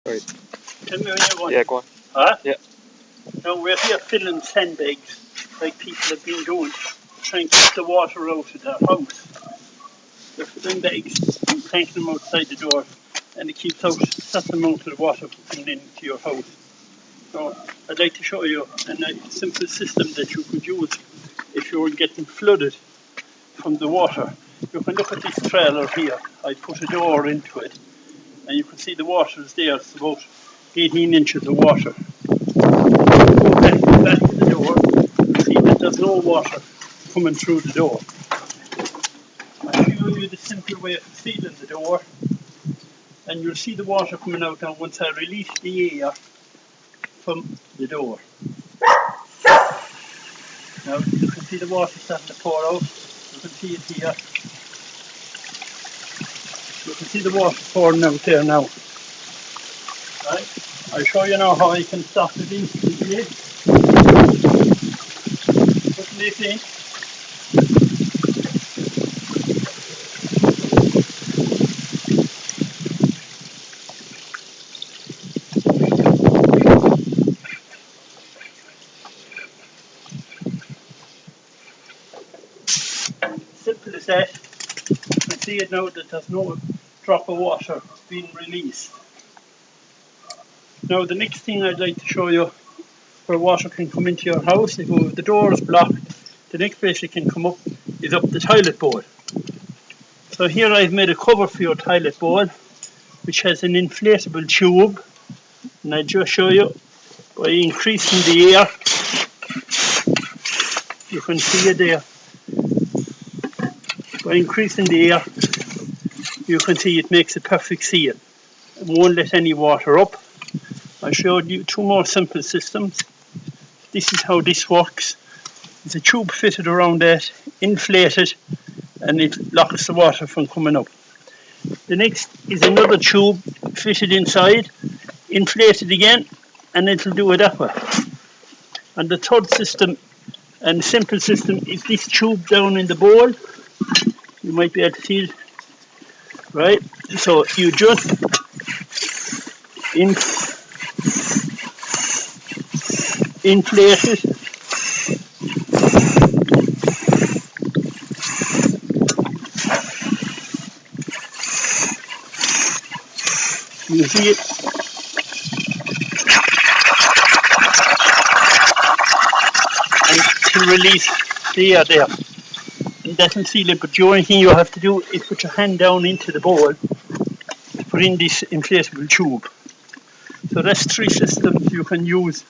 Right. Tell me when you want. Yeah, go on. Huh? Yeah. Now we're here filling sandbags like people have been doing, trying to keep the water out of their house. They're filling bags, tanking them outside the door, and it keeps out such amount of water from coming into your house. So I'd like to show you a simple system that you could use if you're getting flooded from the water. You can look at this trailer here. I put a door into it, and you can see the water is there. It's about 18 inches of water. Go back to the door, you see that there's no water coming through the door. I'll show you the simple way of sealing the door, and you'll see the water coming out now once I release the air from the door. Now you can see the water starting to pour out. You can see it here. You can see the water pouring out there now. Right? I'll show you now how I can stop it instantly. Put the lid in. Simple as that. You can see it now that there's no drop of water being released. Now the next thing I'd like to show you where water can come into your house, if the door is blocked, the next place it can come up is up the toilet bowl. So here I've made a cover for your toilet bowl which has an inflatable tube, and I'll just show you by increasing the air. You can see it there. By increasing the air, you can see it makes a perfect seal. It won't let any water up. I showed you two more simple systems. This is how this works. There's a tube fitted around that, inflated, and it blocks the water from coming up. The next is another tube fitted inside, inflated again, and it'll do it that way. And the third system, and simple system, is this tube down in the bowl. You might be able to see it, right? So you just inflate it. You see it? And to release the air there. And that'll seal it, but the only thing you have to do is put your hand down into the bowl to put in this inflatable tube. So that's three systems you can use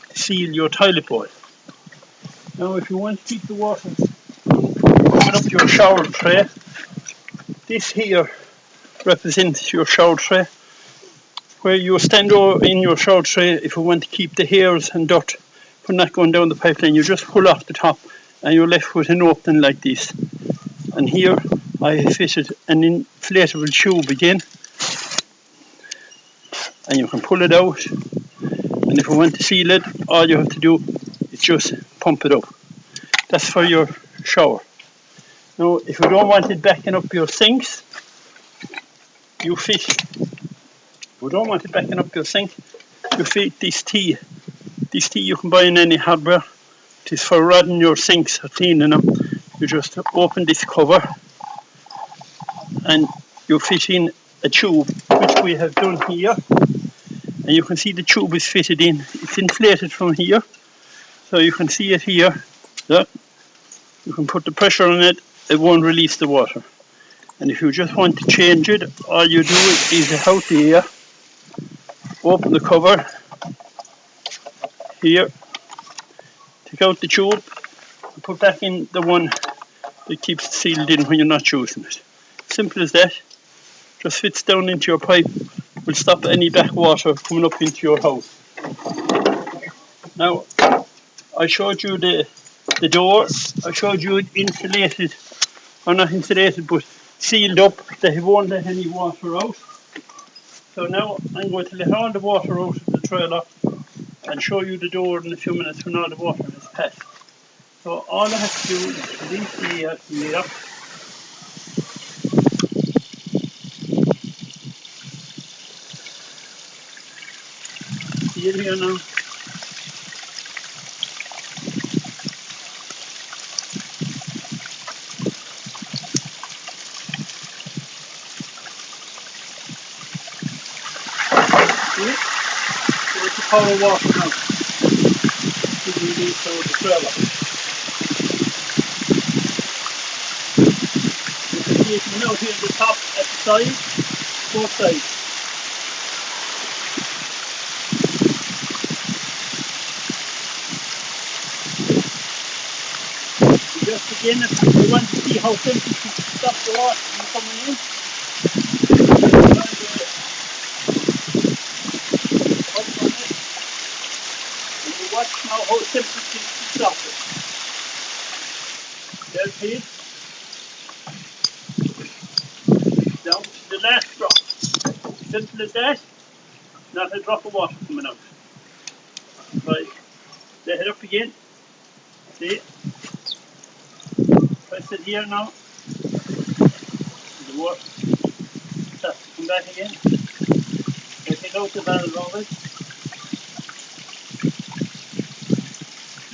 to seal your toilet bowl. Now if you want to keep the water coming up your shower tray, this here represents your shower tray. Where you stand over in your shower tray, if you want to keep the hairs and dirt from not going down the pipeline, you just pull off the top and you're left with an opening like this. And here I fitted an inflatable tube again, and you can pull it out, and if you want to seal it, all you have to do is just pump it up. That's for your shower. Now if you don't want it backing up your sinks, you fit this tea. This tea you can buy in any hardware. It is for rodding your sinks or cleaning them. You just open this cover and you fit in a tube, which we have done here. And you can see the tube is fitted in. It's inflated from here. So you can see it here. Look. You can put the pressure on it, it won't release the water. And if you just want to change it, all you do is out the air, open the cover here, take out the tube, and put back in the one that keeps it sealed in when you're not using it. Simple as that. Just fits down into your pipe, will stop any back water coming up into your house. Now, I showed you the door, I showed you it insulated, or not insulated, but sealed up, that it won't let any water out. So now I'm going to let all the water out of the trailer and show you the door in a few minutes when all the water has passed. So all I have to do is release the air here. See it here now? See it? So it's the power water now. Giving these out the trailer. You can see it coming out here at the top, at the side, both sides. Just again, if you want to see how simple to stop the water from coming in, and you watch now how simple it is to stop it. There's it, down to the last drop. Simple as that, not a drop of water coming out. Right, let it up again, see, press it here now, the water starts to come back again. I take out the barrel of it.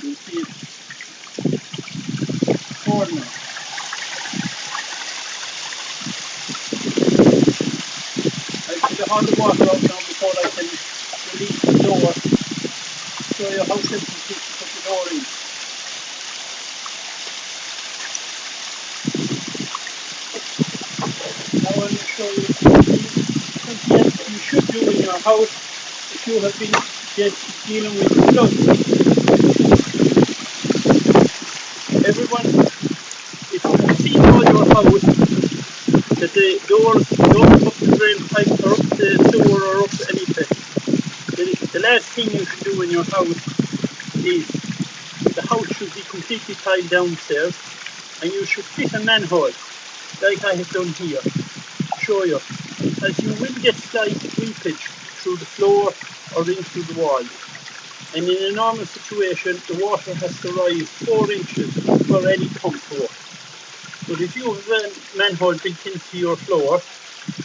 You'll see it pouring now. I take all the water out now before I can release the door. Show you how simple it is to put the door in. Now I will show you something else you should do in your house if you have been dealing with floods. Everyone, if you see all your house that the doors don't up the drain pipe or up the sewer or up anything, then the last thing you should do in your house is the house should be completely tiled downstairs and you should fit a manhole like I have done here to show you, as you will get slight leakage through the floor or in through the wall. And in a normal situation, the water has to rise 4 inches for any pump to work. But if you have a manhole built into your floor,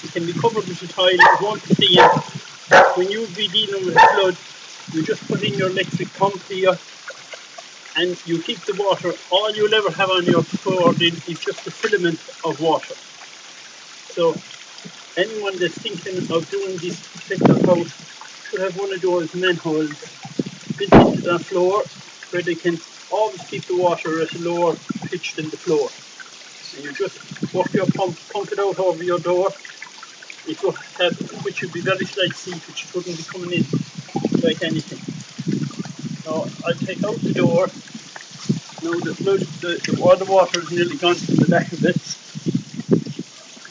it can be covered with a tile, it won't be seen. When you'll be dealing with a flood, you just put in your electric pump here and you keep the water. All you'll ever have on your floor then is just a filament of water. So anyone that's thinking of doing this particular house should have one of those manholes built into their floor where they can always keep the water at a lower pitch than the floor. And you just work your pump it out over your door. It will have, which would be very slight seepage, it wouldn't be coming in like anything. Now I'll take out the door. Now the flood, all the water is nearly gone from the back of it.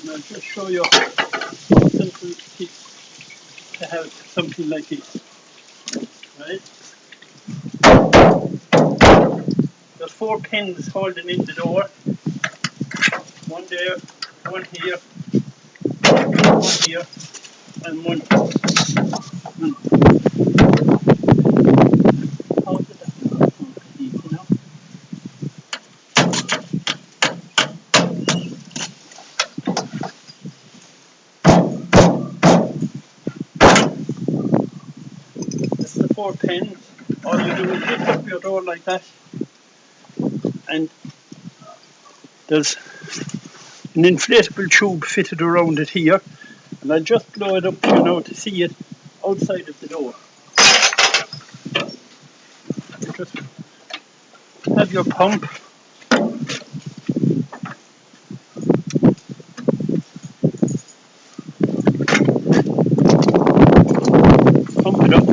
And I'll just show you how simple it is to have something like this. Right? There's 4 pins holding in the door. One there, one here, one here, and one here. How did that easy now? That's the 4 pins. All you do is lift up your door like that, and there's an inflatable tube fitted around it here, and I'll just blow it up to you now to see it outside of the door. You just have your pump, pump it up.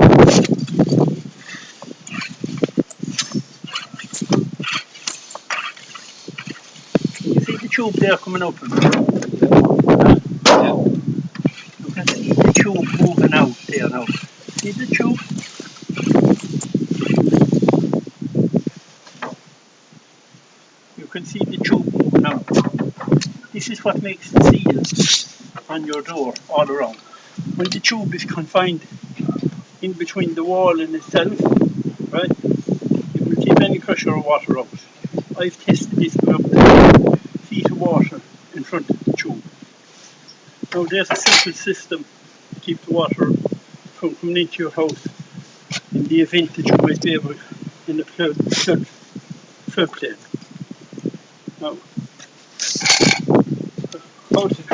You see the tube there coming out from it? Yeah. You can see the tube moving out there now. See the tube? You can see the tube moving out. This is what makes the seal on your door all around. When the tube is confined in between the wall and itself, right, it will keep any pressure of water out. I've tested this with up to 2 feet of water in front of the tube. Now there's a simple system to keep the water from coming into your house in the event that you might be able in a floodplain. Now, how to